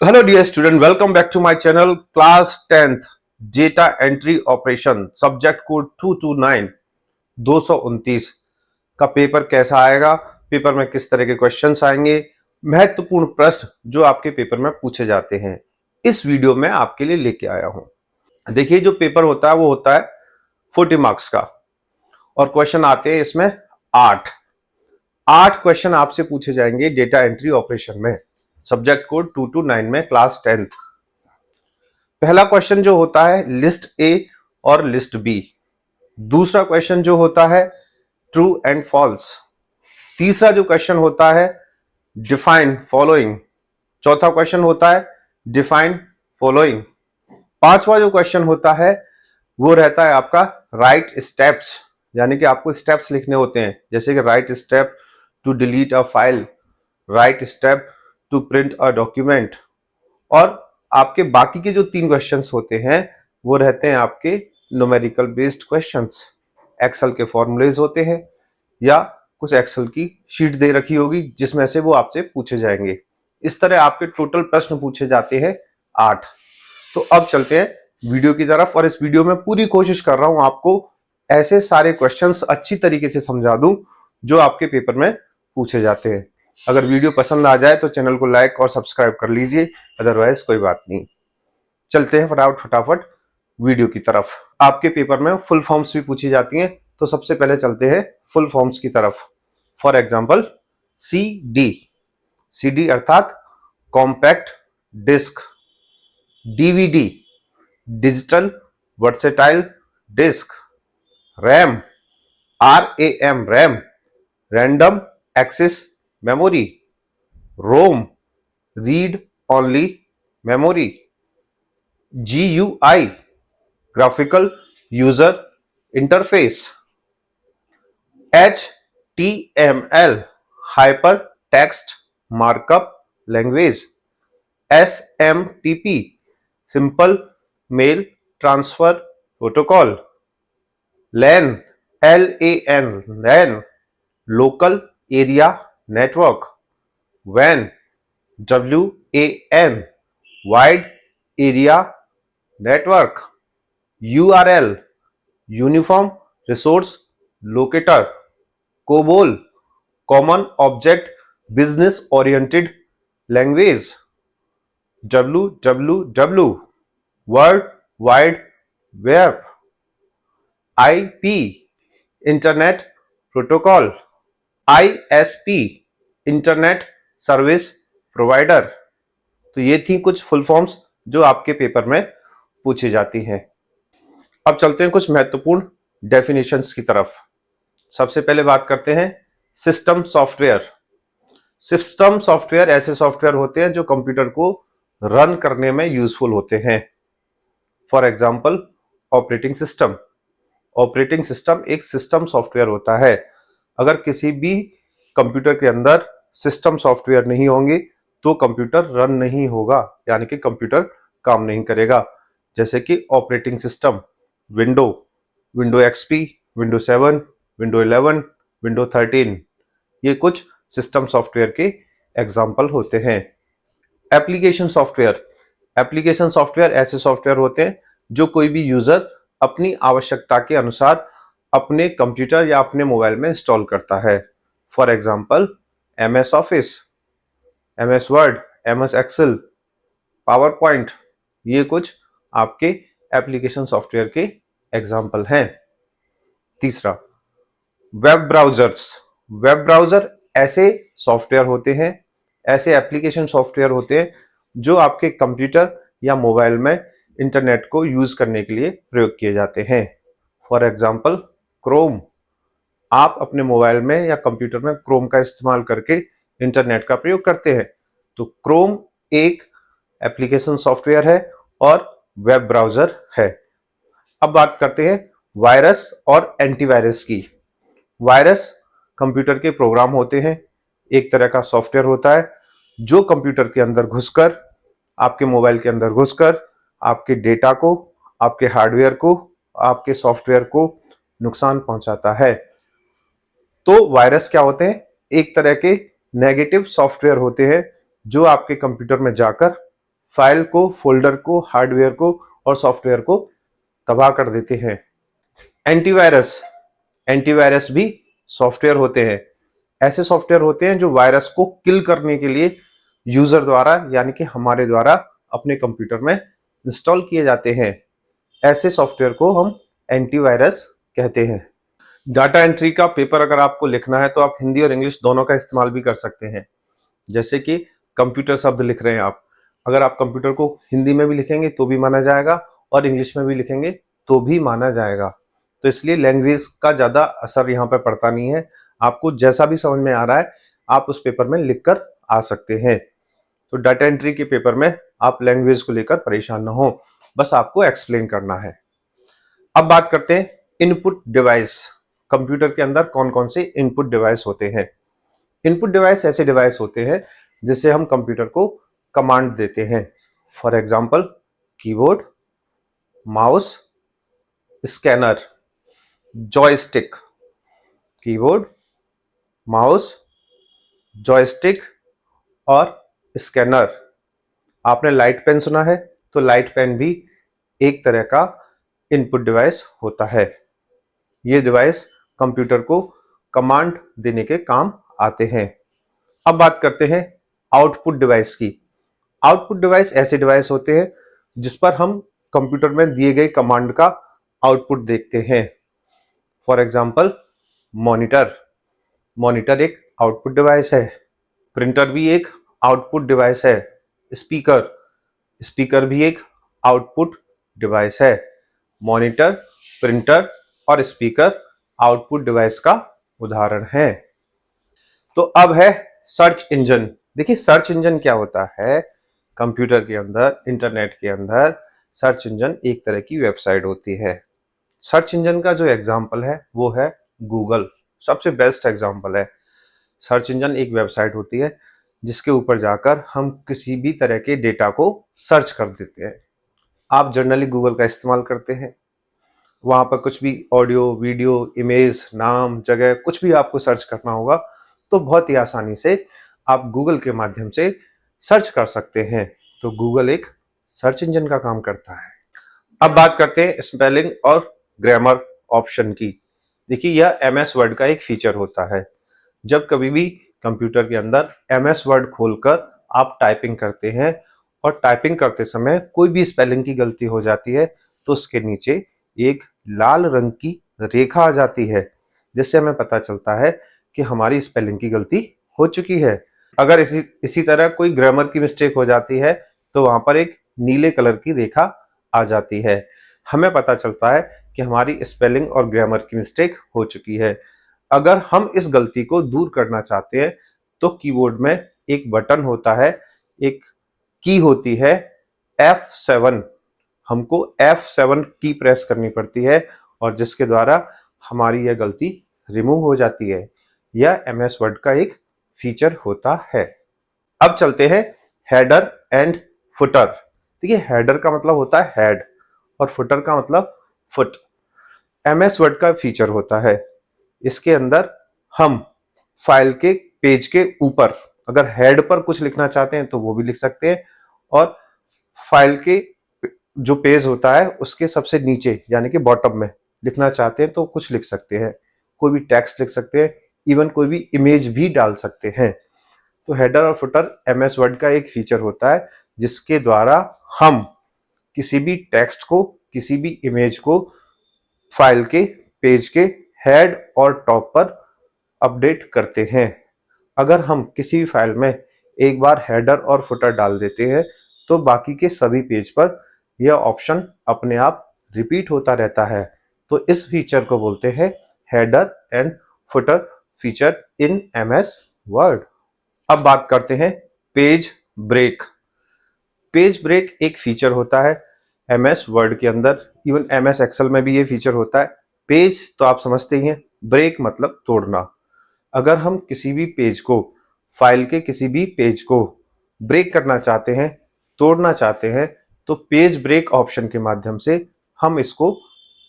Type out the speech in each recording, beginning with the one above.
Hello dear student, welcome back to my channel. Class 10th Data Entry Operation Subject Code 229 229 का paper कैसा आएगा, paper में किस तरह के क्वेश्चंस आएंगे, महत्वपूर्ण प्रश्न जो आपके पेपर में पूछे जाते हैं, इस वीडियो में आपके लिए लेके आया हूं। देखिए, जो पेपर होता है वो होता है 40 मार्क्स का और क्वेश्चन आते हैं इसमें 8 क्वेश्चन आपसे पूछे जाएंगे डेटा एंट्री ऑपरेशन में, सब्जेक्ट कोड 229 में, क्लास 10th। पहला क्वेश्चन जो होता है लिस्ट ए और लिस्ट बी। दूसरा क्वेश्चन जो होता है ट्रू एंड फॉल्स। तीसरा जो क्वेश्चन होता है डिफाइन फॉलोइंग। चौथा क्वेश्चन होता है डिफाइन फॉलोइंग। पांचवा जो क्वेश्चन होता है वो रहता है आपका राइट स्टेप्स, यानी कि आपको स्टेप्स लिखने होते हैं, जैसे कि right step to delete a file, right step to print a document. और आपके बाकी के जो 3 क्वेश्चंस होते हैं वो रहते हैं आपके न्यूमेरिकल बेस्ड क्वेश्चंस। एक्सेल के फॉर्मूलेज होते हैं या कुछ एक्सेल की शीट दे रखी होगी जिसमें से वो आपसे पूछे जाएंगे। इस तरह आपके टोटल प्रश्न पूछे जाते हैं 8। तो अब चलते हैं वीडियो की तरफ, और इस वीडियो में पूरी कोशिश कर रहा हूं आपको ऐसे सारे क्वेश्चंस अच्छी तरीके से समझा दूं जो आपके पेपर में पूछे जाते हैं। अगर वीडियो पसंद आ जाए तो चैनल को लाइक और सब्सक्राइब कर लीजिए, अदरवाइज कोई बात नहीं। चलते हैं फटाफट वीडियो की तरफ। आपके पेपर में फुल फॉर्म्स भी पूछी जाती हैं, तो सबसे पहले चलते हैं फुल फॉर्म्स की तरफ। For example CD। CD अर्थात compact disc. DVD digital versatile disc. RAM RAM RAM random access memory. ROM read only memory. GUI graphical user interface. HTML hyper text markup language. SMTP simple mail transfer protocol. LAN LAN local area network. WAN WAN wide area network. URL uniform resource locator. COBOL common object business oriented language. WWW world wide web. IP internet protocol. ISP internet service provider. तो ये थी कुछ full forms जो आपके paper में पूछी जाती हैं। अब चलते हैं कुछ महत्वपूर्ण डेफिनेशंस की तरफ। सबसे पहले बात करते हैं सिस्टम सॉफ्टवेयर। सिस्टम सॉफ्टवेयर ऐसे सॉफ्टवेयर होते हैं जो कंप्यूटर को रन करने में यूजफुल होते हैं। For example operating system. Operating system एक सिस्टम सॉफ्टवेयर होता है। अगर किसी भी कंप्यूटर के अंदर सिस्टम सॉफ्टवेयर नहीं होंगे तो कंप्यूटर रन नहीं होगा, यानी कि कंप्यूटर काम नहीं करेगा। जैसे कि operating system window XP, window 7, window 11, window 13, ये कुछ सिस्टम सॉफ्टवेयर के एग्जाम्पल होते हैं। Application software. एप्लीकेशन सॉफ्टवेयर ऐसे सॉफ्टवेयर होते हैं जो कोई भी यूजर अपनी आवश्यकता के अनुसार अपने कंप्यूटर या अपने मोबाइल में इंस्टॉल करता है। For example MS Office, MS Word, MS Excel, PowerPoint, ये कुछ आपके एप्लीकेशन सॉफ्टवेयर के एग्जाम्पल हैं। तीसरा वेब ब्राउजर्स। वेब ब्राउजर ऐसे सॉफ्टवेयर होते हैं, ऐसे एप्लीकेशन सॉफ्टवेयर होते हैं जो आपके कंप्यूटर या मोबाइल में इंटरनेट को यूज करने के लिए प्रयोग किए जाते हैं। For example Chrome. आप अपने मोबाइल में या कंप्यूटर में क्रोम का इस्तेमाल करके इंटरनेट का प्रयोग करते हैं, तो क्रोम एक एप्लीकेशन सॉफ्टवेयर है और वेब ब्राउजर है। अब बात करते हैं वायरस और एंटीवायरस की। वायरस कंप्यूटर के प्रोग्राम होते हैं, एक तरह का सॉफ्टवेयर होता है जो कंप्यूटर के अंदर घुसकर, आपके मोबाइल के अंदर घुसकर आपके डेटा को, आपके हार्डवेयर को, आपके सॉफ्टवेयर को नुकसान पहुंचाता है। तो वायरस क्या होते हैं? एक तरह के नेगेटिव सॉफ्टवेयर होते हैं जो आपके कंप्यूटर में जाकर फाइल को, फोल्डर को, हार्डवेयर को और सॉफ्टवेयर को तबाह कर देते हैं। एंटीवायरस, एंटीवायरस भी सॉफ्टवेयर होते हैं। ऐसे सॉफ्टवेयर होते हैं जो वायरस को किल करने के लिए यूजर द्वारा यानी कि हमारे द्वारा अपने कंप्यूटर में इंस्टॉल किए जाते हैं। ऐसे सॉफ्टवेयर को हम एंटीवायरस कहते हैं। डाटा एंट्री का पेपर अगर आपको लिखना है तो आप हिंदी और इंग्लिश दोनों का इस्तेमाल भी कर सकते हैं। जैसे कि कंप्यूटर शब्द लिख रहे हैं आप, अगर आप कंप्यूटर को हिंदी में भी लिखेंगे तो भी माना जाएगा और इंग्लिश में भी लिखेंगे तो भी माना जाएगा। तो इसलिए लैंग्वेज का ज़्यादा असर यहाँ पे पड़ता नहीं है। आपको जैसा भी समझ में आ रहा है आप उस पेपर में लिख कर आ सकते हैं। तो डाटा एंट्री के पेपर में आप लैंग्वेज को लेकर परेशान ना हो, बस आपको एक्सप्लेन करना है। अब बात करते हैं इनपुट डिवाइस। कंप्यूटर के अंदर कौन कौन से इनपुट डिवाइस होते हैं। इनपुट डिवाइस ऐसे डिवाइस होते हैं जिससे हम कंप्यूटर को कमांड देते हैं। For example keyboard, mouse, scanner, joystick. Keyboard, mouse, joystick और स्कैनर। आपने लाइट पेन सुना है, तो लाइट पेन भी एक तरह का इनपुट डिवाइस होता है। ये डिवाइस कंप्यूटर को कमांड देने के काम आते हैं। अब बात करते हैं आउटपुट डिवाइस की। आउटपुट डिवाइस ऐसे डिवाइस होते हैं जिस पर हम कंप्यूटर में दिए गए कमांड का आउटपुट देखते हैं। फॉर एग्जांपल मॉनिटर, मॉनिटर एक आउटपुट डिवाइस है। प्रिंटर भी एक आउटपुट डिवाइस है। स्पीकर, स्पीकर भी एक आउटपुट डिवाइस है। मॉनिटर, प्रिंटर और स्पीकर आउटपुट डिवाइस का उदाहरण है। तो अब है सर्च इंजन। देखिए सर्च इंजन क्या होता है। कंप्यूटर के अंदर, इंटरनेट के अंदर सर्च इंजन एक तरह की वेबसाइट होती है। सर्च इंजन का जो एग्जाम्पल है वो है गूगल, सबसे बेस्ट एग्जाम्पल है। सर्च इंजन एक वेबसाइट होती है जिसके ऊपर जाकर हम किसी भी तरह के डेटा को सर्च कर देते हैं। आप जनरली गूगल का इस्तेमाल करते हैं, वहां पर कुछ भी ऑडियो, वीडियो, इमेज, नाम, जगह कुछ भी आपको सर्च करना होगा तो बहुत ही आसानी से आप गूगल के माध्यम से सर्च कर सकते हैं। तो गूगल एक सर्च इंजन का काम करता है। अब बात करते हैं स्पेलिंग और ग्रामर ऑप्शन की। देखिए यह एमएस वर्ड का एक फीचर होता है। जब कभी भी कंप्यूटर के अंदर एमएस वर्ड खोलकर आप टाइपिंग करते हैं और टाइपिंग करते समय कोई भी स्पेलिंग की गलती हो जाती है तो उसके नीचे एक लाल रंग की रेखा आ जाती है, जिससे हमें पता चलता है कि हमारी स्पेलिंग की गलती हो चुकी है। अगर इसी तरह कोई ग्रामर की मिस्टेक हो जाती है तो वहां पर एक नीले कलर की रेखा आ जाती है। हमें पता चलता है कि हमारी स्पेलिंग और ग्रामर की मिस्टेक हो चुकी है। अगर हम इस गलती को दूर करना चाहते हैं तो कीबोर्ड में एक बटन होता है, एक की होती है F7। हमको F7 की प्रेस करनी पड़ती है और जिसके द्वारा हमारी यह गलती रिमूव हो जाती है। यह एमएस वर्ड का एक फीचर होता है। अब चलते हैं हेडर एंड फुटर। देखिए हेडर का मतलब होता है हेड और फुटर का मतलब फुट। एमएस वर्ड का फीचर होता है, इसके अंदर हम फाइल के पेज के ऊपर अगर हेड पर कुछ लिखना चाहते हैं तो वो भी लिख सकते हैं और फाइल के जो पेज होता है उसके सबसे नीचे यानी कि बॉटम में लिखना चाहते हैं तो कुछ लिख सकते हैं। कोई भी टेक्स्ट लिख सकते हैं, इवन कोई भी इमेज भी डाल सकते हैं। तो हेडर और फुटर एमएस वर्ड का एक फीचर होता है जिसके द्वारा हम किसी भी टेक्स्ट को, किसी भी इमेज को फाइल के पेज के हेड और टॉप पर अपडेट करते हैं। अगर हम किसी भी फाइल में एक बार हेडर और फुटर डाल देते हैं तो बाकी के सभी पेज पर यह ऑप्शन अपने आप रिपीट होता रहता है। तो इस फीचर को बोलते हैं header and footer feature in MS word. अब बात करते हैं पेज ब्रेक। पेज ब्रेक एक फीचर होता है एमएस वर्ड के अंदर, इवन एमएस एक्सेल में भी ये फीचर होता है। पेज तो आप समझते ही हैं, ब्रेक मतलब तोड़ना। अगर हम किसी भी पेज को, फाइल के किसी भी पेज को ब्रेक करना चाहते हैं, तोड़ना चाहते हैं, तो पेज ब्रेक ऑप्शन के माध्यम से हम इसको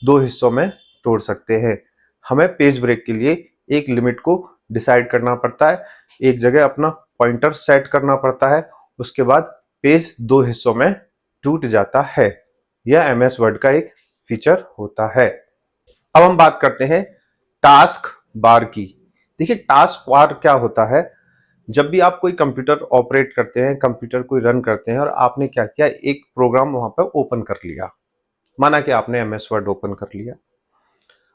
दो हिस्सों में तोड़ सकते हैं। हमें पेज ब्रेक के लिए एक लिमिट को डिसाइड करना पड़ता है, एक जगह अपना पॉइंटर सेट करना पड़ता है, उसके बाद पेज दो हिस्सों में टूट जाता है। यह एमएस वर्ड का एक फीचर होता है। अब हम बात करते हैं टास्क बार की। देखिए टास्क बार क्या होता है, जब भी आप कोई कंप्यूटर ऑपरेट करते हैं, कंप्यूटर कोई रन करते हैं और आपने क्या किया, एक प्रोग्राम वहां पर ओपन कर लिया, माना कि आपने एमएस वर्ड ओपन कर लिया,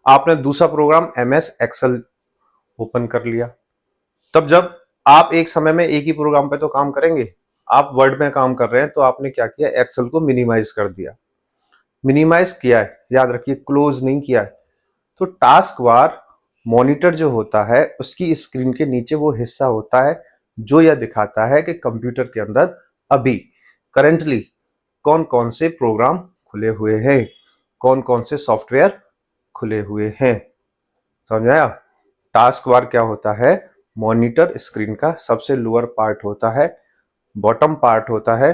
आपने दूसरा प्रोग्राम एमएस एक्सेल ओपन कर लिया, तब जब आप एक समय में एक ही प्रोग्राम पे तो काम करेंगे, आप वर्ड में काम कर रहे हैं तो आपने क्या किया, एक्सेल को मिनिमाइज कर दिया। मिनिमाइज किया है, याद रखिए क्लोज नहीं किया है। तो टास्क बार मॉनिटर जो होता है उसकी स्क्रीन के नीचे वो हिस्सा होता है जो यह दिखाता है कि कंप्यूटर के अंदर अभी करेंटली कौन कौन से प्रोग्राम खुले हुए हैं, कौन कौन से सॉफ्टवेयर खुले हुए हैं। समझ आया? टास्क बार क्या होता है, मॉनिटर स्क्रीन का सबसे लोअर पार्ट होता है, बॉटम पार्ट होता है,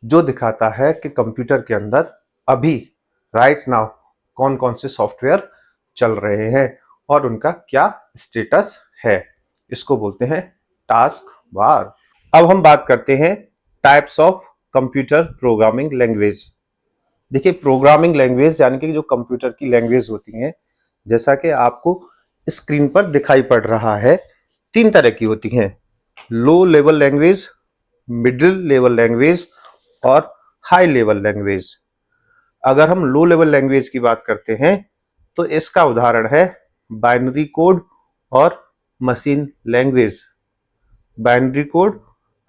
जो दिखाता है कि कंप्यूटर के अंदर अभी राइट नाउ कौन कौन से सॉफ्टवेयर चल रहे हैं और उनका क्या स्टेटस है। इसको बोलते हैं टास्क बार। अब हम बात करते हैं types of computer programming language. देखिए प्रोग्रामिंग लैंग्वेज यानी कि जो कंप्यूटर की लैंग्वेज होती हैं, जैसा कि आपको स्क्रीन पर दिखाई पड़ रहा है, तीन तरह की होती हैं, low level language, middle level language और हाई लेवल लैंग्वेज। अगर हम लो लेवल लैंग्वेज की बात करते हैं तो इसका उदाहरण है बाइनरी कोड और मशीन लैंग्वेज। बाइनरी कोड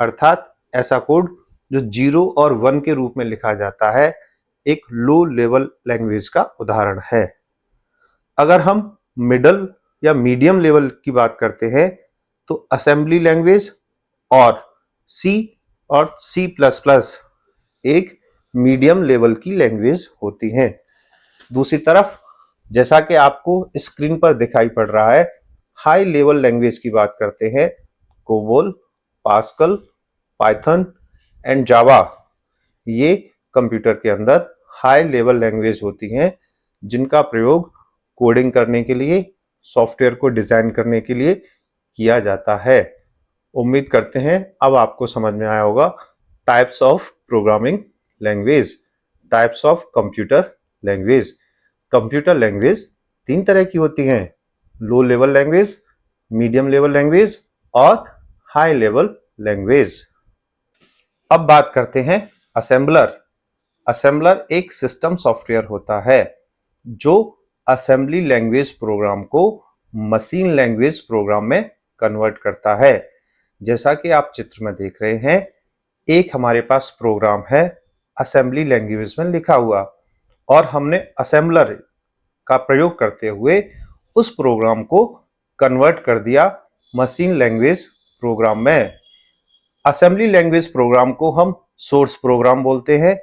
अर्थात ऐसा कोड जो 0 और 1 के रूप में लिखा जाता है, एक लो लेवल लैंग्वेज का उदाहरण है। अगर हम मिडल या मीडियम लेवल की बात करते हैं तो असेंबली लैंग्वेज और सी और सी प्लस प्लस एक मीडियम लेवल की लैंग्वेज होती हैं। दूसरी तरफ जैसा कि आपको स्क्रीन पर दिखाई पड़ रहा है, हाई लेवल लैंग्वेज की बात करते हैं, कोबोल, पास्कल, पाइथन एंड जावा, ये कंप्यूटर के अंदर हाई लेवल लैंग्वेज होती हैं जिनका प्रयोग कोडिंग करने के लिए, सॉफ्टवेयर को डिजाइन करने के लिए किया जाता है। उम्मीद करते हैं अब आपको समझ में आया होगा types of programming language, types of computer language. Computer language तीन तरह की होती हैं, low level language, medium level language और हाई लेवल लैंग्वेज। अब बात करते हैं असेंबलर। असेंबलर एक सिस्टम सॉफ्टवेयर होता है जो असेंबली लैंग्वेज प्रोग्राम को मशीन लैंग्वेज प्रोग्राम में कन्वर्ट करता है। जैसा कि आप चित्र में देख रहे हैं, एक हमारे पास प्रोग्राम है असेंबली लैंग्वेज में लिखा हुआ और हमने असेंबलर का प्रयोग करते हुए उस प्रोग्राम को कन्वर्ट कर दिया मशीन लैंग्वेज प्रोग्राम में। असेंबली लैंग्वेज प्रोग्राम को हम सोर्स प्रोग्राम बोलते हैं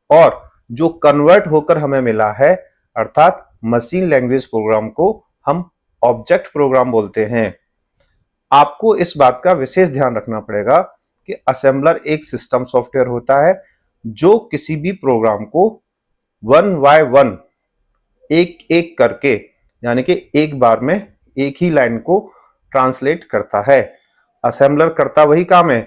और जो कन्वर्ट होकर हमें मिला है अर्थात मशीन लैंग्वेज प्रोग्राम को हम ऑब्जेक्ट प्रोग्राम बोलते हैं। आपको इस बात का विशेष ध्यान रखना पड़ेगा कि असेंबलर एक सिस्टम सॉफ्टवेयर होता है जो किसी भी प्रोग्राम को वन बाय वन, एक एक करके, यानी कि एक बार में एक ही लाइन को ट्रांसलेट करता है। असेंबलर करता वही काम है,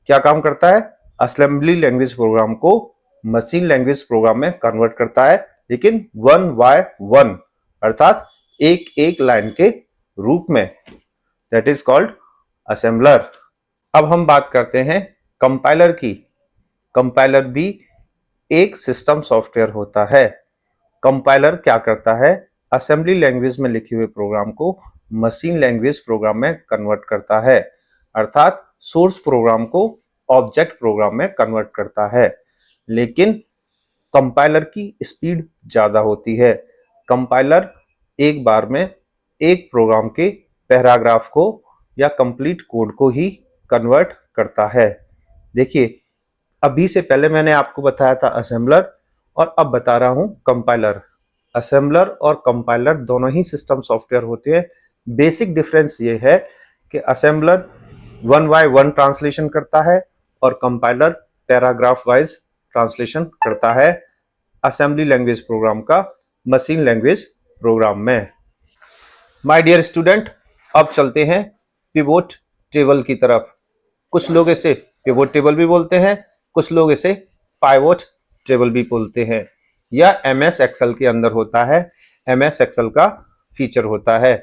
क्या काम करता है, असेंबली लैंग्वेज प्रोग्राम को मशीन लैंग्वेज प्रोग्राम में कन्वर्ट करता है, लेकिन वन बाय वन अर्थात एक एक लाइन के रूप में। That is called assembler. अब हम बात करते हैं कंपाइलर की। कंपाइलर भी एक सिस्टम सॉफ्टवेयर होता है। कंपाइलर क्या करता है, असेंबली लैंग्वेज में लिखे हुए प्रोग्राम को मशीन लैंग्वेज प्रोग्राम में कन्वर्ट करता है, अर्थात सोर्स प्रोग्राम को ऑब्जेक्ट प्रोग्राम में कन्वर्ट करता है। लेकिन कंपाइलर की स्पीड ज्यादा होती है। कंपाइलर एक बार में एक प्रोग्राम के पैराग्राफ को या कंप्लीट कोड को ही कन्वर्ट करता है। देखिए अभी से पहले मैंने आपको बताया था असेंबलर और अब बता रहा हूं कंपाइलर। असेंबलर और कंपाइलर दोनों ही सिस्टम सॉफ्टवेयर होते हैं। बेसिक डिफरेंस ये है कि assembler one by one translation करता है और कंपाइलर पैराग्राफ वाइज ट्रांसलेशन करता है असेंबली लैंग्वेज प्रोग्राम का मशीन लैंग्वेज प्रोग्राम में। माय डियर स्टूडेंट, अब चलते हैं पिवोट टेबल की तरफ। कुछ लोग इसे पिवोट टेबल भी बोलते हैं, कुछ लोग इसे पाइवोट टेबल भी बोलते हैं, या एमएस एक्सेल के अंदर होता है, एमएस एक्सेल का फीचर होता है।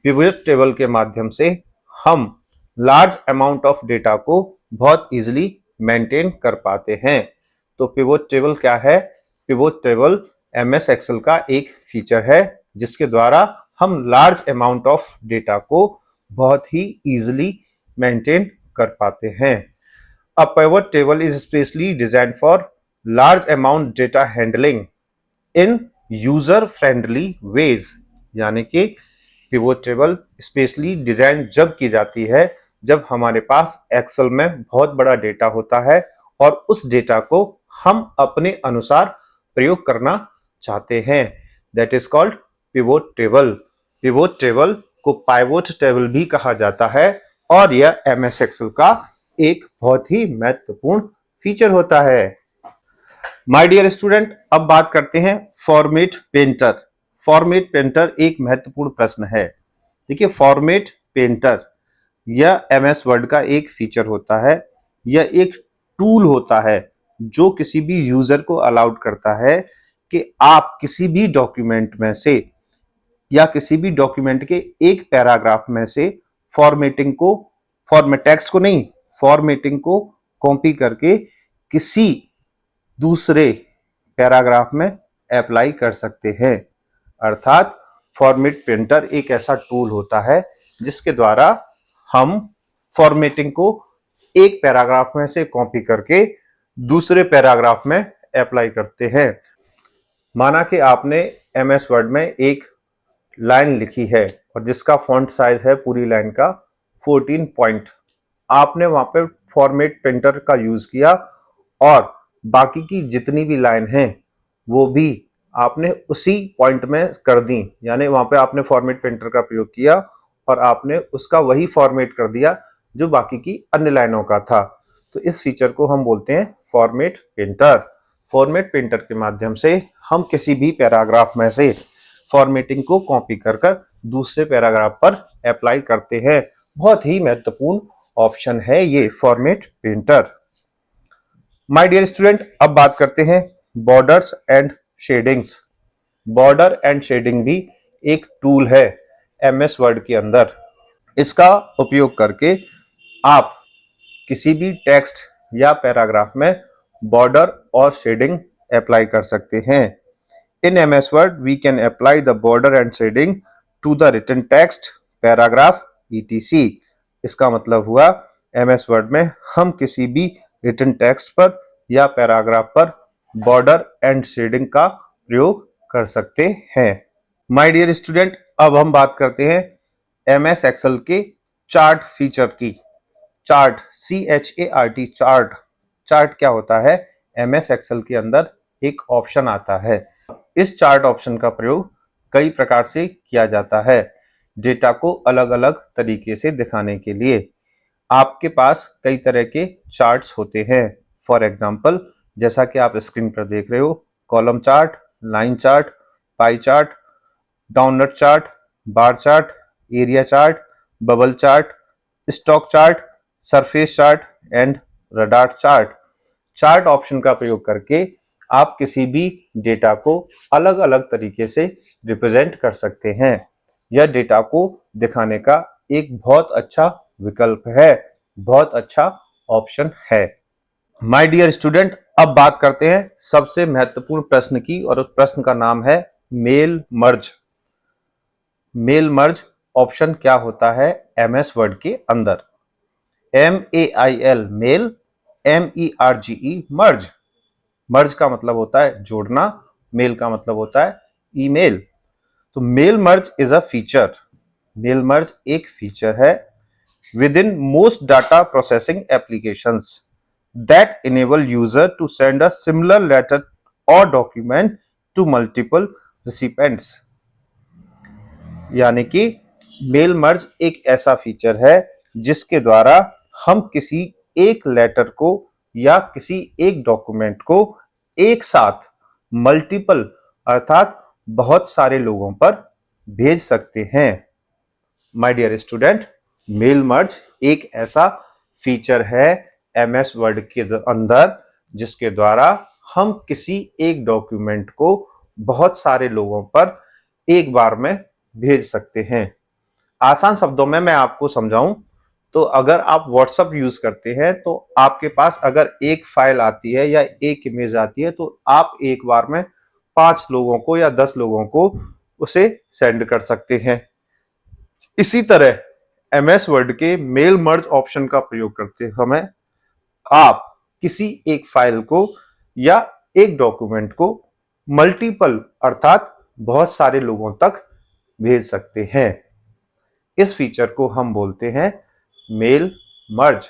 पिवट टेबल के माध्यम से हम लार्ज अमाउंट ऑफ डेटा को बहुत इजीली मेंटेन कर पाते हैं। तो पिवट टेबल क्या है? पिवट टेबल एमएस एक्सेल का एक फीचर है जिसके द्वारा हम लार्ज अमाउंट ऑफ डेटा को बहुत ही इजीली मेंटेन कर पाते हैं। A pivot table is specially designed for large amount data handling in user friendly ways, यानी कि पिवट टेबल स्पेशली डिजाइन जब की जाती है जब हमारे पास एक्सेल में बहुत बड़ा डेटा होता है और उस डेटा को हम अपने अनुसार प्रयोग करना चाहते हैं। That is called pivot table. Pivot table को पाइवोट टेबल भी कहा जाता है और यह एमएस एक्सेल का एक बहुत ही महत्वपूर्ण फीचर होता है। माय डियर स्टूडेंट, अब बात करते हैं फॉर्मेट पेंटर। फॉर्मेट पेंटर एक महत्वपूर्ण प्रश्न है। देखिए, फॉर्मेट पेंटर यह एमएस वर्ड का एक फीचर होता है। यह एक टूल होता है जो किसी भी यूजर को अलाउड करता है कि आप किसी भी डॉक्यूमेंट में से या किसी भी डॉक्यूमेंट के एक पैराग्राफ में से टेक्स्ट को नहीं, फॉर्मेटिंग को कॉपी करके किसी दूसरे पैराग्राफ में अप्लाई कर सकते हैं। अर्थात फॉर्मेट पेंटर एक ऐसा टूल होता है जिसके द्वारा हम फॉर्मेटिंग को एक पैराग्राफ में से कॉपी करके दूसरे पैराग्राफ में अप्लाई करते हैं। माना कि आपने एमएस वर्ड में एक लाइन लिखी है और जिसका फॉन्ट साइज है पूरी लाइन का 14 पॉइंट। आपने वहां पे फॉर्मेट पेंटर का यूज किया और बाकी की जितनी भी लाइन है वो भी आपने उसी पॉइंट में कर दी, यानी वहां पे आपने फॉर्मेट पेंटर का प्रयोग किया और आपने उसका वही फॉर्मेट कर दिया जो बाकी की अन्य लाइनों का था। तो इस फीचर को हम बोलते हैं फॉर्मेट पेंटर। फॉर्मेट पेंटर के माध्यम से हम किसी भी पैराग्राफ में से फॉर्मेटिंग को कॉपी कर दूसरे पैराग्राफ पर अप्लाई करते हैं। बहुत ही महत्वपूर्ण ऑप्शन है ये format painter. My dear student, अब बात करते हैं borders and shadings. Border and shading भी एक टूल है एमएस वर्ड के अंदर। इसका उपयोग करके आप किसी भी टेक्स्ट या पैराग्राफ में बॉर्डर और शेडिंग अप्लाई कर सकते हैं। In MS Word we can apply the border and shading to the written text, paragraph, etc. इसका मतलब हुआ एमएस वर्ड में हम किसी भी रिटन टेक्स्ट पर या पैराग्राफ पर बॉर्डर एंड शेडिंग का प्रयोग कर सकते हैं। माय डियर स्टूडेंट, अब हम बात करते हैं एमएस एक्सेल के चार्ट फीचर की। Chart, CHART, chart. चार्ट क्या होता है? एमएस एक्सेल के अंदर एक ऑप्शन आता है। इस चार्ट ऑप्शन का प्रयोग कई प्रकार से किया जाता है डेटा को अलग अलग तरीके से दिखाने के लिए। आपके पास कई तरह के चार्ट्स होते हैं। फॉर एग्जाम्पल, जैसा कि आप स्क्रीन पर देख रहे हो, column chart, line chart, pie chart, download chart, bar chart, area chart, bubble chart, stock chart, surface chart and radar chart. Chart option का प्रयोग करके आप किसी भी डेटा को अलग अलग तरीके से रिप्रेजेंट कर सकते हैं। यह डेटा को दिखाने का एक बहुत अच्छा विकल्प है, बहुत अच्छा ऑप्शन है। माय डियर स्टूडेंट, अब बात करते हैं सबसे महत्वपूर्ण प्रश्न की, और उस प्रश्न का नाम है mail merge. Mail merge option क्या होता है एमएस वर्ड के अंदर? MEAL mail, MERGE merge. Merge का मतलब होता है जोड़ना, मेल का मतलब होता है ईमेल। तो mail merge is a feature. Mail merge एक फीचर है within most data processing applications that enable user to send a similar letter or document to multiple recipients। यानी कि मेल मर्ज एक ऐसा फीचर है जिसके द्वारा हम किसी एक लेटर को या किसी एक डॉक्यूमेंट को एक साथ मल्टीपल अर्थात बहुत सारे लोगों पर भेज सकते हैं। My dear student, mail merge एक ऐसा फीचर है एमएस वर्ड के अंदर जिसके द्वारा हम किसी एक डॉक्यूमेंट को बहुत सारे लोगों पर एक बार में भेज सकते हैं। आसान शब्दों में मैं आपको समझाऊं तो अगर आप WhatsApp यूज करते हैं तो आपके पास अगर एक फाइल आती है या एक इमेज आती है तो आप एक बार में 5 लोगों को या 10 लोगों को उसे सेंड कर सकते हैं। इसी तरह MS वर्ड के मेल मर्ज ऑप्शन का प्रयोग करते समय आप किसी एक फाइल को या एक डॉक्यूमेंट को मल्टीपल अर्थात बहुत सारे लोगों तक भेज सकते हैं। इस फीचर को हम बोलते हैं मेल मर्ज।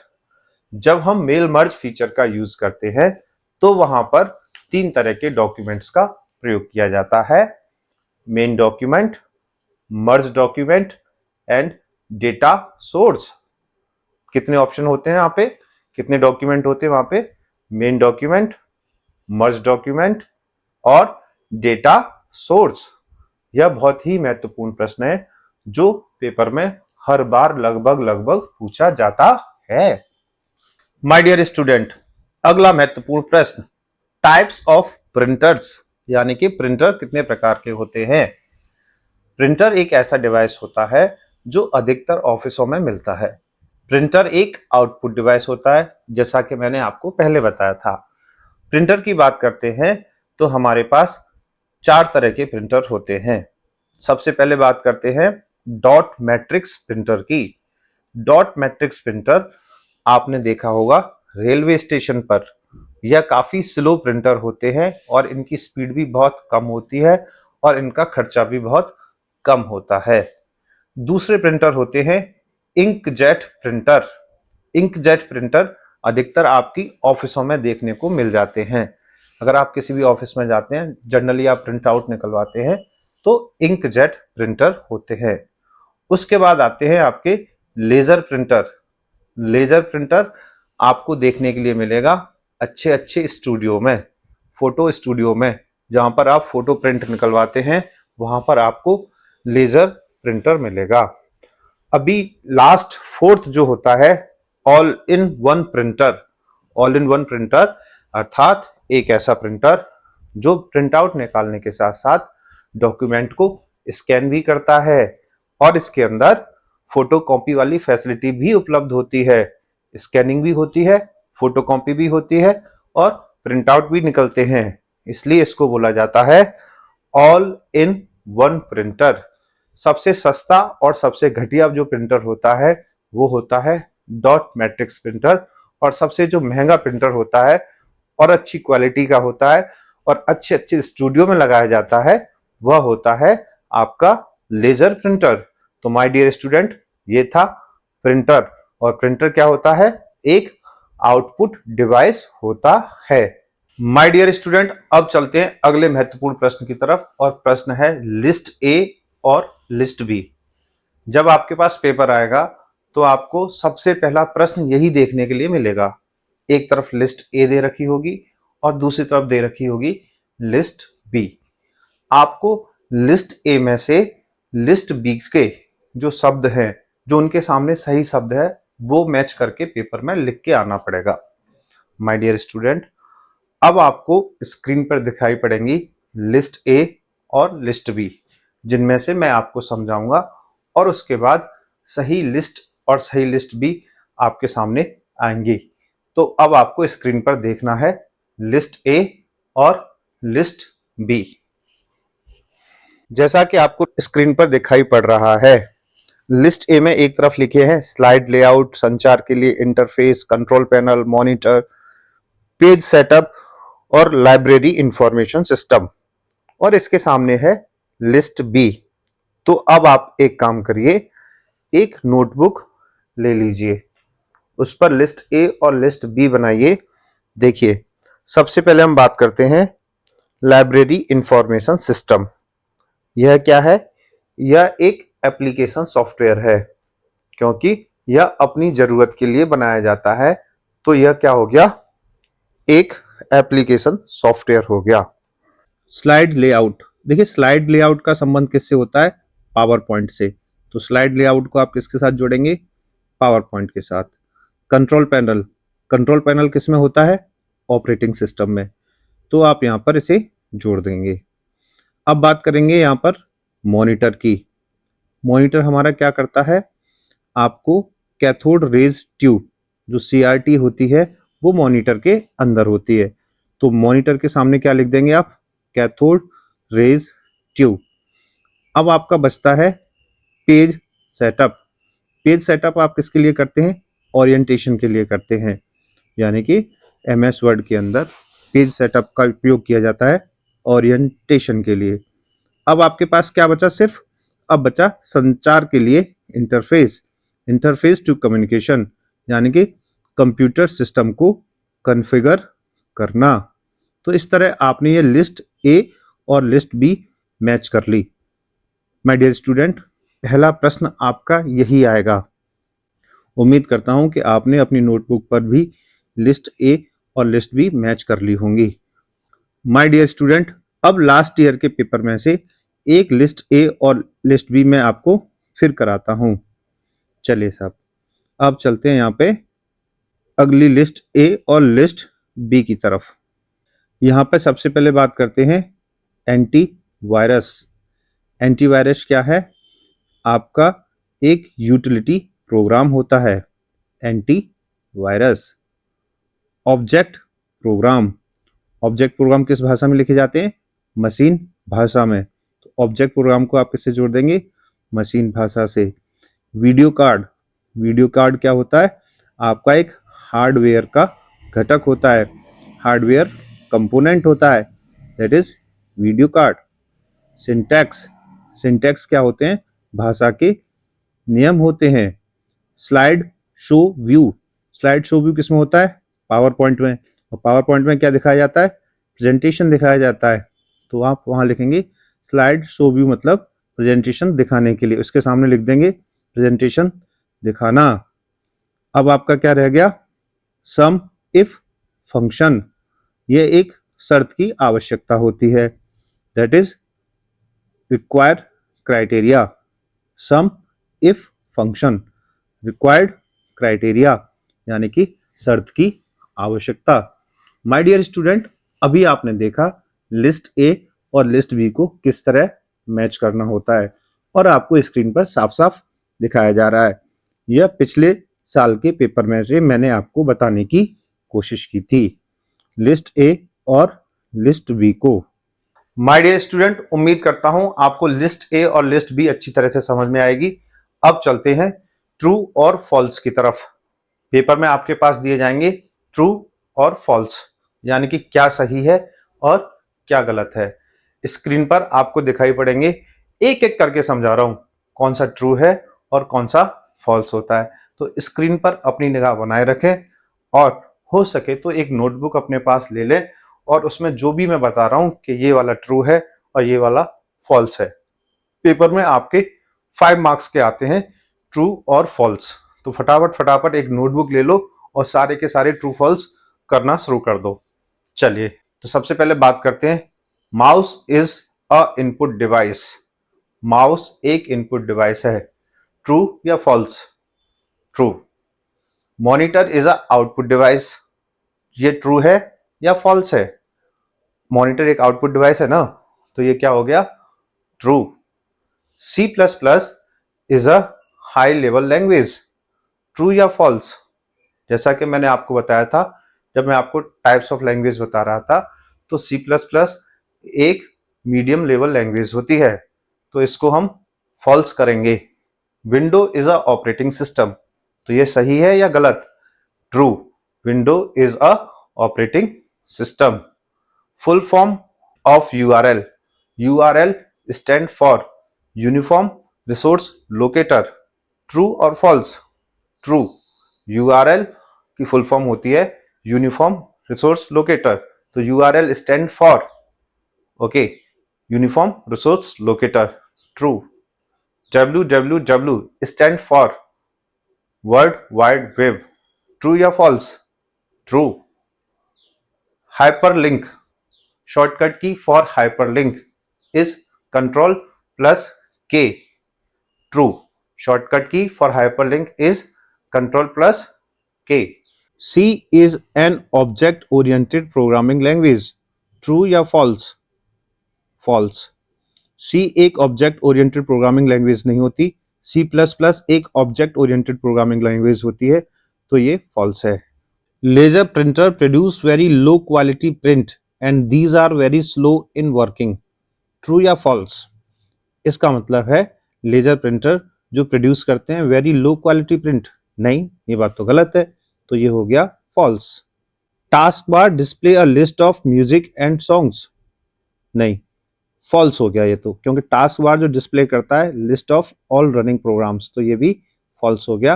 जब हम मेल मर्ज फीचर का यूज करते हैं तो वहां पर 3 तरह के डॉक्यूमेंट्स का प्रयोग किया जाता है, main document, merge document and data source. कितने ऑप्शन होते हैं यहाँ पे, कितने डॉक्यूमेंट होते हैं वहां पे, मेन डॉक्यूमेंट, मर्ज डॉक्यूमेंट और डेटा सोर्स। यह बहुत ही महत्वपूर्ण प्रश्न है जो पेपर में हर बार लगभग पूछा जाता है। माय डियर स्टूडेंट, अगला महत्वपूर्ण प्रश्न, टाइप्स ऑफ प्रिंटर्स, यानी कि प्रिंटर कितने प्रकार के होते हैं। प्रिंटर एक ऐसा डिवाइस होता है जो अधिकतर ऑफिसों में मिलता है। प्रिंटर एक आउटपुट डिवाइस होता है, जैसा कि मैंने आपको पहले बताया था। प्रिंटर की बात करते हैं तो हमारे पास 4 तरह के प्रिंटर होते हैं। सबसे पहले बात करते हैं डॉट मैट्रिक्स प्रिंटर की। डॉट मैट्रिक्स प्रिंटर आपने देखा होगा रेलवे स्टेशन पर। यह काफी स्लो प्रिंटर होते हैं और इनकी स्पीड भी बहुत कम होती है और इनका खर्चा भी बहुत कम होता है। दूसरे प्रिंटर होते हैं इंकजेट प्रिंटर। इंकजेट प्रिंटर अधिकतर आपकी ऑफिसों में देखने को मिल जाते हैं। अगर आप किसी भी ऑफिस में जाते हैं, जनरली आप प्रिंट आउट निकलवाते हैं तो इंकजेट प्रिंटर होते हैं। उसके बाद आते हैं आपके लेजर प्रिंटर। लेजर प्रिंटर आपको देखने के लिए मिलेगा अच्छे अच्छे स्टूडियो में, फोटो स्टूडियो में, जहां पर आप फोटो प्रिंट निकलवाते हैं वहां पर आपको लेजर प्रिंटर मिलेगा। अभी लास्ट फोर्थ जो होता है all in one printer. All in one printer अर्थात एक ऐसा प्रिंटर जो प्रिंट आउट निकालने के साथ साथ डॉक्यूमेंट को स्कैन भी करता है और इसके अंदर फोटोकॉपी वाली फैसिलिटी भी उपलब्ध होती है। स्कैनिंग भी होती है, फोटोकॉपी भी होती है और प्रिंट आउट भी निकलते हैं। इसलिए इसको बोला जाता है ऑल इन वन प्रिंटर। सबसे सस्ता और सबसे घटिया जो प्रिंटर होता है वो होता है डॉट मैट्रिक्स प्रिंटर, और सबसे जो महंगा प्रिंटर होता है और अच्छी क्वालिटी का होता है और अच्छे अच्छे स्टूडियो में लगाया जाता है वह होता है आपका लेजर प्रिंटर। तो माय डियर स्टूडेंट, ये था प्रिंटर। और प्रिंटर क्या होता है, एक आउटपुट डिवाइस होता है। माय डियर स्टूडेंट, अब चलते हैं अगले महत्वपूर्ण प्रश्न की तरफ, और प्रश्न है लिस्ट ए और लिस्ट बी। जब आपके पास पेपर आएगा तो आपको सबसे पहला प्रश्न यही देखने के लिए मिलेगा। एक तरफ लिस्ट ए दे रखी होगी और दूसरी तरफ दे रखी होगी लिस्ट बी। आपको लिस्ट ए में से लिस्ट बी के जो शब्द हैं, जो उनके सामने सही शब्द है, वो मैच करके पेपर में लिख के आना पड़ेगा। माय डियर स्टूडेंट, अब आपको स्क्रीन पर दिखाई पड़ेंगी लिस्ट ए और लिस्ट बी, जिनमें से मैं आपको समझाऊंगा और उसके बाद सही लिस्ट और सही लिस्ट बी आपके सामने आएंगी। तो अब आपको स्क्रीन पर देखना है लिस्ट ए और लिस्ट बी। जैसा कि आपको स्क्रीन पर दिखाई पड़ रहा है, लिस्ट ए में एक तरफ लिखे हैं स्लाइड लेआउट, संचार के लिए interface, control panel, monitor, page setup और लाइब्रेरी इंफॉर्मेशन सिस्टम, और इसके सामने है लिस्ट बी। तो अब आप एक काम करिए, एक नोटबुक ले लीजिए, उस पर लिस्ट ए और लिस्ट बी बनाइए। देखिए, सबसे पहले हम बात करते हैं लाइब्रेरी इंफॉर्मेशन सिस्टम। यह क्या है, यह एक एप्लीकेशन सॉफ्टवेयर है, क्योंकि यह अपनी जरूरत के लिए बनाया जाता है। तो यह क्या हो गया, एक एप्लीकेशन सॉफ्टवेयर हो गया। स्लाइड लेआउट, देखिए स्लाइड लेआउट का संबंध किससे होता है, पावर पॉइंट से। तो स्लाइड लेआउट को आप किसके साथ जोड़ेंगे, पावर पॉइंट के साथ। कंट्रोल पैनल, कंट्रोल पैनल किस में होता है, ऑपरेटिंग सिस्टम में, तो आप यहाँ पर इसे जोड़ देंगे। अब बात करेंगे यहाँ पर मॉनिटर की। मॉनिटर हमारा क्या करता है, आपको कैथोड रेज ट्यूब जो CRT होती है वो मॉनिटर के अंदर होती है, तो मॉनिटर के सामने क्या लिख देंगे आप, कैथोड रेज ट्यूब। अब आपका बचता है पेज सेटअप। पेज सेटअप आप किसके लिए करते हैं, ओरिएंटेशन के लिए करते हैं, यानी कि MS वर्ड के अंदर पेज सेटअप का उपयोग किया जाता है ओरिएंटेशन के लिए। अब आपके पास क्या बचा, सिर्फ अब बचा संचार के लिए इंटरफेस, इंटरफेस टू कम्युनिकेशन, यानी कि कंप्यूटर सिस्टम को कॉन्फ़िगर करना। तो इस तरह आपने ये लिस्ट ए और लिस्ट बी मैच कर ली। माय डियर स्टूडेंट, पहला प्रश्न आपका यही आएगा। उम्मीद करता हूं कि आपने अपनी नोटबुक पर भी लिस्ट ए और लिस्ट बी मैच कर ली होंगी। माय डियर स्टूडेंट, अब लास्ट ईयर के पेपर में से एक लिस्ट ए और लिस्ट बी मैं आपको फिर कराता हूं। चलिए साहब, अब चलते हैं यहाँ पे अगली लिस्ट ए और लिस्ट बी की तरफ। यहाँ पे सबसे पहले बात करते हैं एंटीवायरस। एंटीवायरस क्या है, आपका एक यूटिलिटी प्रोग्राम होता है antivirus. Object program, object program किस भाषा में लिखे जाते हैं, मशीन भाषा में, तो ऑब्जेक्ट प्रोग्राम को आप किससे जोड़ देंगे, मशीन भाषा से। वीडियो कार्ड, वीडियो कार्ड क्या होता है, आपका एक हार्डवेयर का घटक होता है, हार्डवेयर कंपोनेंट होता है, that is video card. Syntax, syntax क्या होते हैं, भाषा के नियम होते हैं। Slide show view, slide show view किसमें होता है, पावर पॉइंट में, और पावर पॉइंट में क्या दिखाया जाता है, प्रेजेंटेशन दिखाया जाता है, तो आप वहां लिखेंगे स्लाइड शो व्यू मतलब प्रेजेंटेशन दिखाने के लिए, उसके सामने लिख देंगे प्रेजेंटेशन दिखाना। अब आपका क्या रह गया, सम इफ फंक्शन, ये एक शर्त की आवश्यकता होती है, that is required criteria. Sum if function, required criteria यानी कि शर्त की आवश्यकता। माय डियर स्टूडेंट, अभी आपने देखा लिस्ट ए और लिस्ट बी को किस तरह मैच करना होता है, और आपको स्क्रीन पर साफ साफ दिखाया जा रहा है। यह पिछले साल के पेपर में से मैंने आपको बताने की कोशिश की थी, लिस्ट ए और लिस्ट बी को। माय डियर स्टूडेंट, उम्मीद करता हूं आपको लिस्ट ए और लिस्ट बी अच्छी तरह से समझ में आएगी। अब चलते हैं ट्रू और फॉल्स की तरफ। पेपर में आपके पास दिए जाएंगे ट्रू और फॉल्स, यानी कि क्या सही है और क्या गलत है। स्क्रीन पर आपको दिखाई पड़ेंगे, एक एक करके समझा रहा हूं कौन सा ट्रू है और कौन सा फॉल्स होता है। तो स्क्रीन पर अपनी निगाह बनाए रखें, और हो सके तो एक नोटबुक अपने पास ले लें, और उसमें जो भी मैं बता रहा हूं कि ये वाला ट्रू है और ये वाला फॉल्स है। पेपर में आपके 5 मार्क्स के आते हैं ट्रू और फॉल्स, तो फटाफट फटाफट एक नोटबुक ले लो और सारे के सारे ट्रू फॉल्स करना शुरू कर दो। चलिए, तो सबसे पहले बात करते हैं, mouse is a input device. Mouse एक इनपुट डिवाइस है, ट्रू या false, true. Monitor is a output device, ये ट्रू है या फॉल्स है, मॉनिटर एक आउटपुट डिवाइस है ना, तो ये क्या हो गया, true. C++ is a high level language, true या फॉल्स। जैसा कि मैंने आपको बताया था जब मैं आपको टाइप्स ऑफ लैंग्वेज बता रहा था, तो C++ एक मीडियम लेवल लैंग्वेज होती है, तो इसको हम फॉल्स करेंगे। Window is a operating system, तो ये सही है या गलत, true. Window is a operating system. Full form of URL, URL stand for uniform resource locator, true और फॉल्स, ट्रू। URL की फुल फॉर्म होती है यूनिफॉर्म रिसोर्स लोकेटर, तो URL stand for, okay, uniform resource locator, true. www stand for world wide web, true या false, true. Hyperlink, shortcut key for hyperlink is control plus K, true. Shortcut key for hyperlink is control plus K. C is an object oriented programming language, true या false? False. C एक object oriented programming language नहीं होती, C plus plus एक object oriented programming language होती है, तो ये false है। Laser printer produce very low quality print and these are very slow in working, true या फॉल्स? इसका मतलब है लेजर प्रिंटर जो प्रोड्यूस करते हैं वेरी लो क्वालिटी प्रिंट, नहीं, ये बात तो गलत है, तो ये हो गया false. Task bar display a list of music and songs, नहीं, फॉल्स हो गया ये तो, क्योंकि टास्क बार जो डिस्प्ले करता है list of all running programs, तो ये भी फॉल्स हो गया।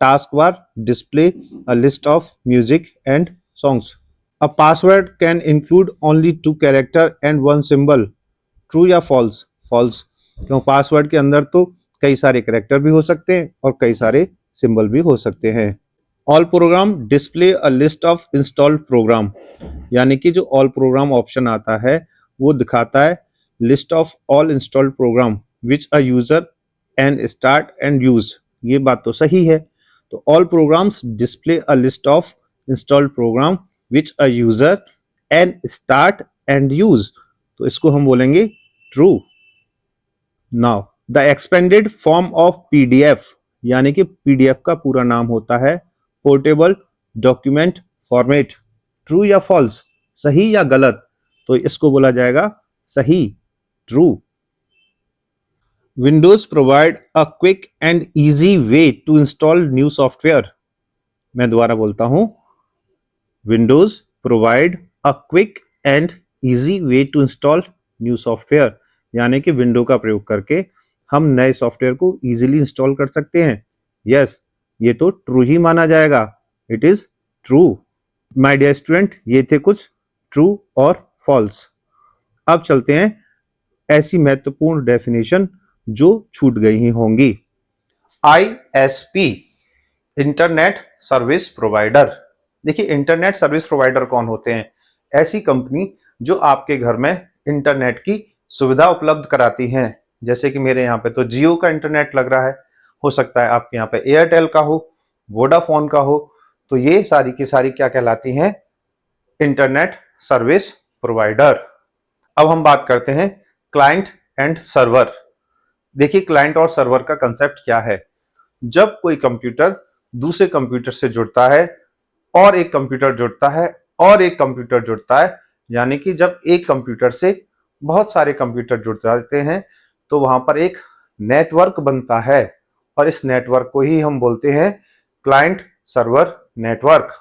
Task bar display a list of music and songs. A password can include only 2 character and 1 symbol, true या फॉल्स? फॉल्स, क्यों पासवर्ड के अंदर तो कई सारे कैरेक्टर भी हो सकते हैं और कई सारे सिंबल भी हो सकते हैं। All program display a list of installed program, यानी कि जो ऑल प्रोग्राम ऑप्शन आता है वो दिखाता है list of all installed program which a user and start and use, ये बात तो सही है। तो all programs display a list of installed program which a user and start and use, तो इसको हम बोलेंगे true. Now the expanded form of PDF, यानी कि पीडीएफ का पूरा नाम होता है पोर्टेबल डॉक्यूमेंट फॉर्मेट, ट्रू या फॉल्स, सही या गलत? तो इसको बोला जाएगा सही, true. Windows provide a quick and easy way to install new software, मैं दोबारा बोलता हूं, Windows provide a quick and easy way to install new software, यानी कि विंडो का प्रयोग करके हम नए सॉफ्टवेयर को इजीली इंस्टॉल कर सकते हैं। यस, ये तो ट्रू ही माना जाएगा, it is true. My dear student, ये थे कुछ ट्रू और फॉल्स। अब चलते हैं ऐसी महत्वपूर्ण डेफिनेशन जो छूट गई ही होंगी। ISP, internet service provider. देखिए, इंटरनेट सर्विस प्रोवाइडर कौन होते हैं? ऐसी कंपनी जो आपके घर में इंटरनेट की सुविधा उपलब्ध कराती हैं। जैसे कि मेरे यहाँ पे तो जियो का इंटरनेट लग रहा है, हो सकता है आपके यहाँ पे एयरटेल का हो, वोडाफोन का हो, तो ये सारी की सारी क्या कहलाती हैं? Internet service provider. अब हम बात करते हैं क्लाइंट एंड सर्वर। देखिए, क्लाइंट और सर्वर का कंसेप्ट क्या है? जब कोई कंप्यूटर दूसरे कंप्यूटर से जुड़ता है और एक कंप्यूटर जुड़ता है और एक कंप्यूटर जुड़ता है, यानी कि जब एक कंप्यूटर से बहुत सारे कंप्यूटर जुड़ जाते हैं तो वहां पर एक नेटवर्क बनता है, और इस नेटवर्क को ही हम बोलते हैं क्लाइंट सर्वर नेटवर्क।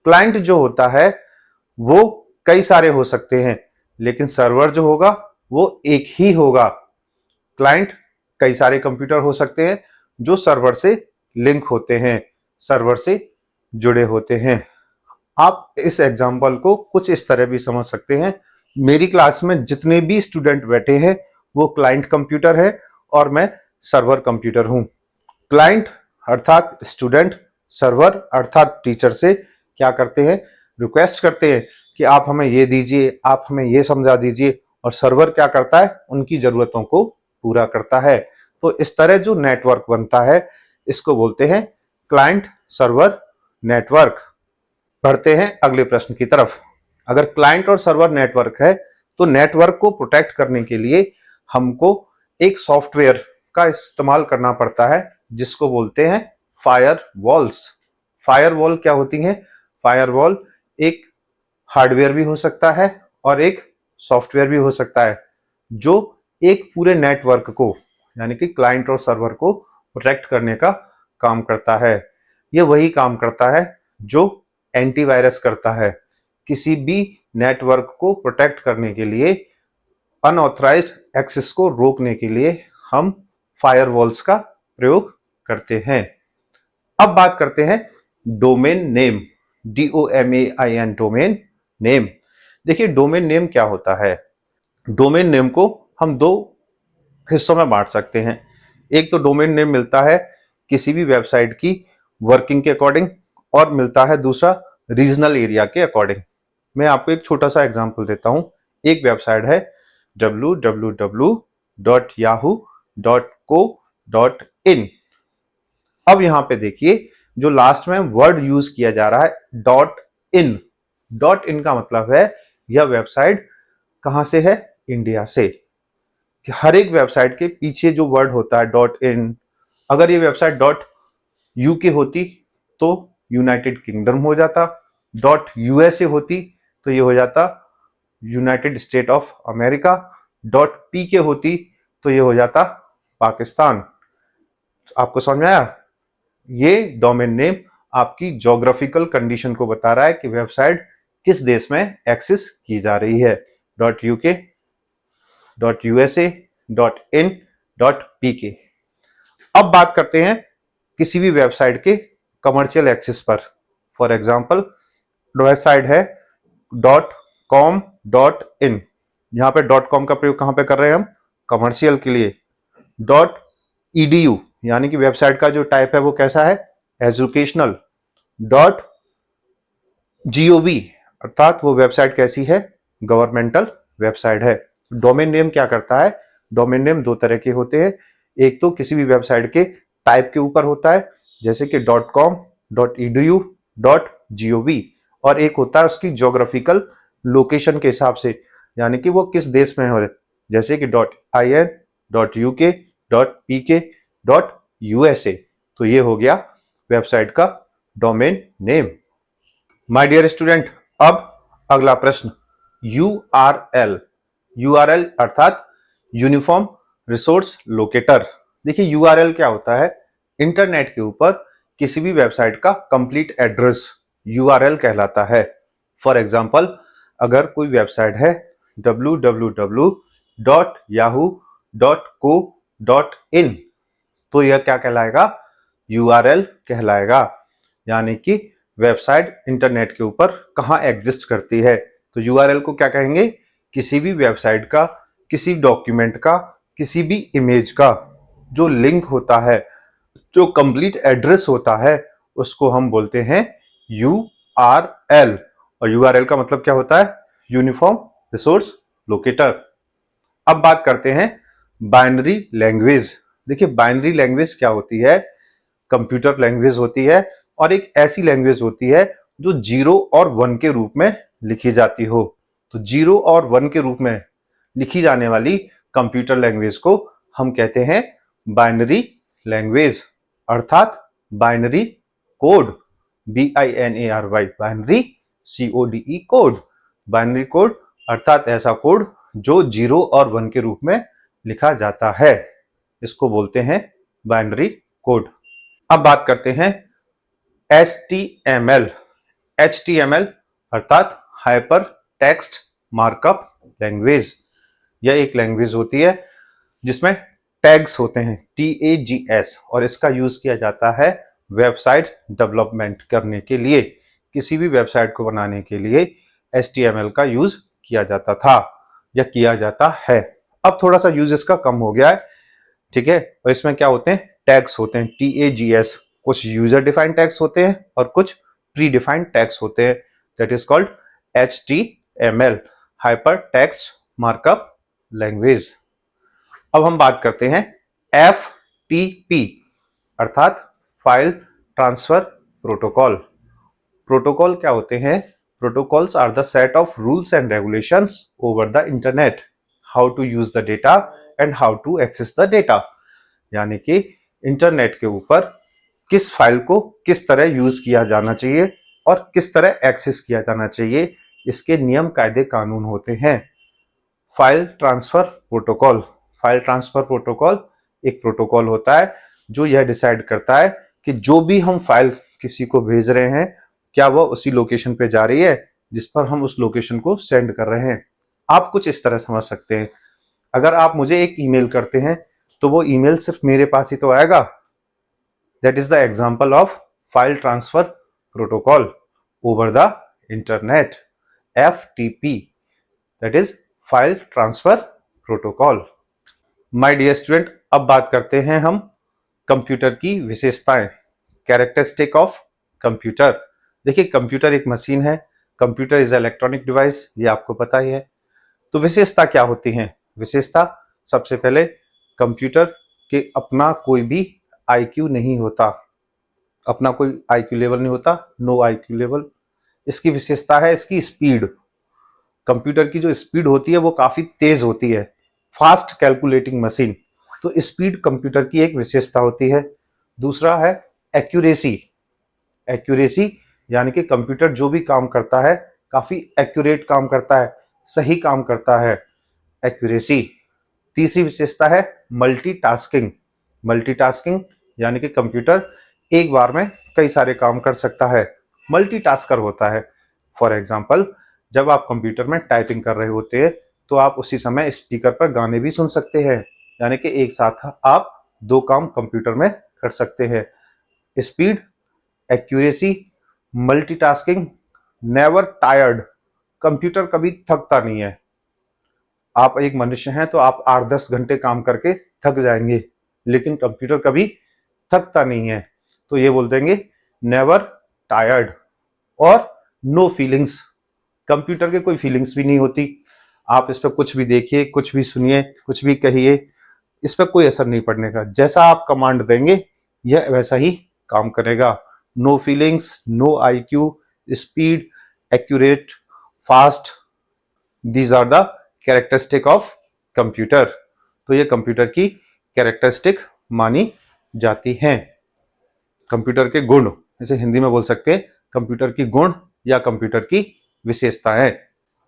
क्लाइंट जो होता है वो कई सारे हो सकते हैं, लेकिन सर्वर जो होगा वो एक ही होगा। क्लाइंट कई सारे कंप्यूटर हो सकते हैं जो सर्वर से लिंक होते हैं, सर्वर से जुड़े होते हैं। आप इस एग्जाम्पल को कुछ इस तरह भी समझ सकते हैं, मेरी क्लास में जितने भी स्टूडेंट बैठे हैं वो क्लाइंट कंप्यूटर है और मैं सर्वर कंप्यूटर हूं। क्लाइंट अर्थात स्टूडेंट, सर्वर अर्थात टीचर से क्या करते हैं? रिक्वेस्ट करते हैं कि आप हमें ये दीजिए, आप हमें ये समझा दीजिए, और सर्वर क्या करता है? उनकी जरूरतों को पूरा करता है। तो इस तरह जो नेटवर्क बनता है इसको बोलते हैं क्लाइंट सर्वर नेटवर्क। बढ़ते हैं अगले प्रश्न की तरफ। अगर क्लाइंट और सर्वर नेटवर्क है तो नेटवर्क को प्रोटेक्ट करने के लिए हमको एक सॉफ्टवेयर का इस्तेमाल करना पड़ता है जिसको बोलते हैं फायर वॉल्स। फायर वॉल क्या होती है? फायर वॉल एक हार्डवेयर भी हो सकता है और एक सॉफ्टवेयर भी हो सकता है जो एक पूरे नेटवर्क को, यानी कि क्लाइंट और सर्वर को प्रोटेक्ट करने का काम करता है। ये वही काम करता है जो एंटीवायरस करता है। किसी भी नेटवर्क को प्रोटेक्ट करने के लिए, अनऑथराइज्ड एक्सेस को रोकने के लिए हम फायरवॉल्स का प्रयोग करते हैं। अब बात करते हैं domain name, DOMAIN, domain name. देखिए, डोमेन नेम क्या होता है? डोमेन नेम को हम दो हिस्सों में बांट सकते हैं। एक तो डोमेन नेम मिलता है किसी भी वेबसाइट की वर्किंग के अकॉर्डिंग, और मिलता है दूसरा रीजनल एरिया के अकॉर्डिंग। मैं आपको एक छोटा सा एग्जांपल देता हूं। एक वेबसाइट है www.yahoo.co.in। अब यहां पे देखिए, जो लास्ट में वर्ड यूज किया जा रहा है डॉट इन। डॉट इन का मतलब है यह वेबसाइट कहां से है, इंडिया से। कि हर एक वेबसाइट के पीछे जो वर्ड होता है डॉट इन, अगर ये वेबसाइट डॉट यूके होती तो यूनाइटेड किंगडम हो जाता, डॉट यूएसए होती तो ये हो जाता United State of America, dot PK होती तो ये हो जाता पाकिस्तान। आपको समझ में आया? ये डोमेन नेम आपकी ज्योग्राफिकल कंडीशन को बता रहा है कि वेबसाइट किस देश में एक्सेस की जा रही है। Dot UK, dot USA, dot in, dot PK. अब बात करते हैं किसी भी वेबसाइट के कमर्शियल एक्सेस पर। फॉर एग्जाम्पल वेबसाइट है डॉट कॉम डॉट इन, यहां पे डॉट कॉम का प्रयोग कहां पे कर रहे हैं हम, कमर्शियल के लिए। डॉट ईडीयू यानी कि वेबसाइट का जो टाइप है वो कैसा है, एजुकेशनल। डॉट जीओवी अर्थात वो वेबसाइट कैसी है, गवर्नमेंटल वेबसाइट है। डोमेन नेम क्या करता है, डोमेन नेम दो तरह के होते हैं। एक तो किसी भी वेबसाइट के टाइप के ऊपर होता है, जैसे कि dot com, dot EDU, dot GOV, और एक होता है उसकी ज्योग्राफिकल लोकेशन के हिसाब से, यानी कि वो किस देश में है, जैसे कि dot I N, dot UK, dot PK, dot USA. तो ये हो गया वेबसाइट का domain name. My dear student, अब अगला प्रश्न, यूआरएल। यूआरएल अर्थात यूनिफॉर्म रिसोर्स लोकेटर। देखिए यूआरएल क्या होता है, इंटरनेट के ऊपर किसी भी वेबसाइट का कंप्लीट एड्रेस यूआरएल कहलाता है। फॉर एग्जांपल अगर कोई वेबसाइट है www.yahoo.co.in तो यह क्या कहलाएगा, यूआरएल कहलाएगा, यानी कि वेबसाइट इंटरनेट के ऊपर कहां एग्जिस्ट करती है। तो यूआरएल को क्या कहेंगे, किसी भी वेबसाइट का, किसी डॉक्यूमेंट का, किसी भी इमेज का जो लिंक होता है, जो कंप्लीट एड्रेस होता है, उसको हम बोलते हैं यूआरएल। और यूआरएल का मतलब क्या होता है, यूनिफॉर्म रिसोर्स लोकेटर। अब बात करते हैं बाइनरी लैंग्वेज। देखिए बाइनरी लैंग्वेज क्या होती है, कंप्यूटर लैंग्वेज होती है, और एक ऐसी लैंग्वेज होती है जो 0 और 1 के रूप में लिखी जाती हो। तो 0 और 1 के रूप में लिखी जाने वाली कंप्यूटर लैंग्वेज को हम कहते हैं बाइनरी लैंग्वेज, अर्थात binary code, BINARY, binary CODE code. Binary code अर्थात ऐसा कोड जो 0 और 1 के रूप में लिखा जाता है, इसको बोलते हैं बाइनरी कोड। अब बात करते हैं HTML। HTML अर्थात हाइपर टेक्स्ट मार्कअप लैंग्वेज। यह एक लैंग्वेज होती है जिसमें टैग्स होते हैं, TAGS, और इसका यूज किया जाता है वेबसाइट डेवलपमेंट करने के लिए। किसी भी वेबसाइट को बनाने के लिए HTML का यूज किया जाता था या किया जाता है। अब थोड़ा सा यूज इसका कम हो गया है, ठीक है। और इसमें क्या होते हैं, टैग्स होते हैं, TAGS। कुछ यूजर डिफाइंड टैग्स होते हैं और कुछ प्री डिफाइंड टैग्स होते हैं, that is called HTML, hyper text markup language. अब हम बात करते हैं FTP अर्थात फाइल ट्रांसफर प्रोटोकॉल। प्रोटोकॉल क्या होते हैं, protocols are the set of rules and regulations over the internet, how to use the data and how to access the data. यानी कि इंटरनेट के ऊपर किस फाइल को किस तरह यूज किया जाना चाहिए और किस तरह एक्सेस किया जाना चाहिए, इसके नियम कायदे कानून होते हैं। File transfer protocol. File transfer protocol एक प्रोटोकॉल होता है जो यह डिसाइड करता है कि जो भी हम फाइल किसी को भेज रहे हैं क्या वह उसी लोकेशन पे जा रही है जिस पर हम उस लोकेशन को सेंड कर रहे हैं। आप कुछ इस तरह समझ सकते हैं, अगर आप मुझे एक ईमेल करते हैं तो वो ईमेल सिर्फ मेरे पास ही तो आएगा, that is the example of file transfer protocol over the internet, FTP, that is file transfer protocol. My dear student, अब बात करते हैं हम कंप्यूटर की विशेषताएं, कैरेक्टरिस्टिक ऑफ कंप्यूटर। देखिए कंप्यूटर एक मशीन है, कंप्यूटर इज इलेक्ट्रॉनिक डिवाइस, ये आपको पता ही है। तो विशेषता क्या होती हैं, विशेषता सबसे पहले कंप्यूटर के अपना कोई भी IQ नहीं होता, अपना कोई आईक्यू लेवल नहीं होता, नो आईक्यू लेवल। इसकी विशेषता है इसकी स्पीड। कंप्यूटर की जो स्पीड होती है वो काफी तेज होती है, फास्ट कैलकुलेटिंग मशीन। तो स्पीड कंप्यूटर की एक विशेषता होती है। दूसरा है एक्यूरेसी। एक्यूरेसी यानी कि कंप्यूटर जो भी काम करता है काफी एक्यूरेट काम करता है, सही काम करता है, एक्यूरेसी। तीसरी विशेषता है मल्टीटास्किंग। मल्टीटास्किंग यानी कि कंप्यूटर एक बार में कई सारे काम कर सकता है, मल्टीटास्कर होता है। फॉर एग्जाम्पल, जब आप कंप्यूटर में टाइपिंग कर रहे होते हैं तो आप उसी समय स्पीकर पर गाने भी सुन सकते हैं, यानी कि एक साथ आप दो काम कंप्यूटर में कर सकते हैं। Speed, accuracy, multitasking, never tired. Computer कभी थकता नहीं है। आप एक मनुष्य हैं तो आप 8-10 घंटे काम करके थक जाएंगे, लेकिन कंप्यूटर कभी थकता नहीं है। तो ये बोल देंगे नेवर टायर्ड। और नो फीलिंग्स। कंप्यूटर के कोई फीलिंग्स भी नहीं होती। आप इस पर कुछ भी देखिए, कुछ भी सुनिए, कुछ भी कहिए, इस पर कोई असर नहीं पड़ने का। जैसा आप कमांड देंगे यह वैसा ही काम करेगा। No feelings, no IQ, speed, accurate, fast, these are the characteristic of computer. तो ये कंप्यूटर की कैरेक्टरिस्टिक मानी जाती हैं। कंप्यूटर के गुण, जैसे हिंदी में बोल सकते हैं कंप्यूटर की गुण या कंप्यूटर की विशेषताएं।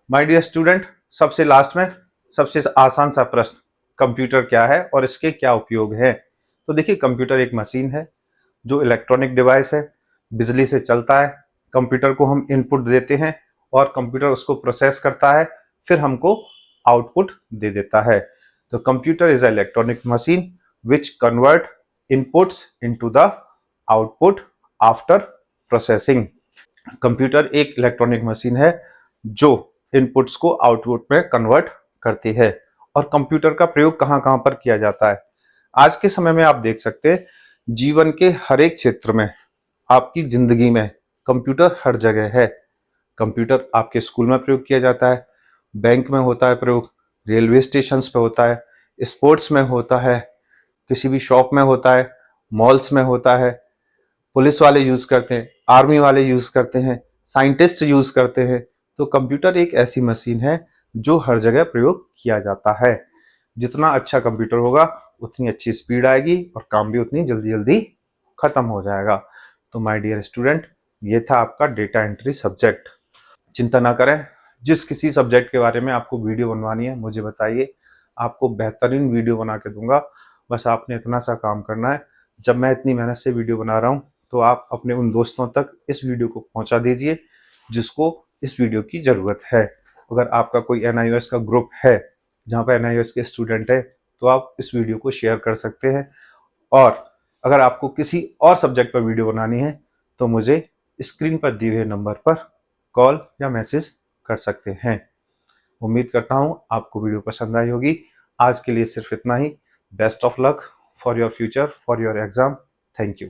माय डियर स्टूडेंट, सबसे लास्ट में सबसे आसान सा प्रश्न, कंप्यूटर क्या है और इसके क्या उपयोग है। तो देखिए, कंप्यूटर एक मशीन है जो इलेक्ट्रॉनिक डिवाइस है, बिजली से चलता है। कंप्यूटर को हम इनपुट देते हैं और कंप्यूटर उसको प्रोसेस करता है, फिर हमको आउटपुट दे देता है। तो computer is a electronic machine which convert inputs into the output after processing. Computer एक इलेक्ट्रॉनिक मशीन है जो इनपुट्स को आउटपुट में कन्वर्ट करती है। और कंप्यूटर का प्रयोग कहां कहां पर किया जाता है। आज के समय में आप देख सकते हैं जीवन के हर एक क्षेत्र में, आपकी जिंदगी में कंप्यूटर हर जगह है। कंप्यूटर आपके स्कूल में प्रयोग किया जाता है, बैंक में होता है प्रयोग, रेलवे स्टेशन पे होता है, स्पोर्ट्स में होता है, किसी भी शॉप में होता है, मॉल्स में होता है, पुलिस वाले यूज करते हैं, आर्मी वाले यूज करते हैं, साइंटिस्ट यूज करते हैं। तो कंप्यूटर एक ऐसी मशीन है जो हर जगह प्रयोग किया जाता है। जितना अच्छा कंप्यूटर होगा उतनी अच्छी स्पीड आएगी और काम भी उतनी जल्दी जल्दी खत्म हो जाएगा। तो माय डियर स्टूडेंट, ये था आपका डेटा एंट्री सब्जेक्ट। चिंता ना करें, जिस किसी सब्जेक्ट के बारे में आपको वीडियो बनवानी है मुझे बताइए, आपको बेहतरीन वीडियो बना के दूंगा। बस आपने इतना सा काम करना है, जब मैं इतनी मेहनत से वीडियो बना रहा हूँ तो आप अपने उन दोस्तों तक इस वीडियो को पहुंचा दीजिए जिसको इस वीडियो की ज़रूरत है। अगर आपका कोई NIOS का ग्रुप है जहाँ पर NIOS के स्टूडेंट है तो आप इस वीडियो को शेयर कर सकते हैं। और अगर आपको किसी और सब्जेक्ट पर वीडियो बनानी है तो मुझे स्क्रीन पर दिए हुए नंबर पर कॉल या मैसेज कर सकते हैं। उम्मीद करता हूँ आपको वीडियो पसंद आई होगी। आज के लिए सिर्फ इतना ही। Best of luck for your future, for your exam. Thank you.